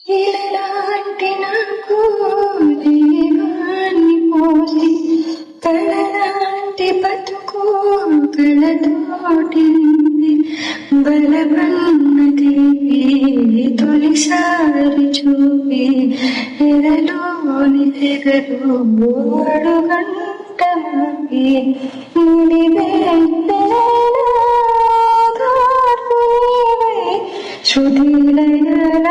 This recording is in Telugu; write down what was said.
ఇలాంటి నాకు జీవాన్ని పోసి కళలాంటి బతుకు కళతోటి బలపన్నది తొలిసారి చూపి ఎరలోని తెగలు అడుగంట మాపి శృతిలయ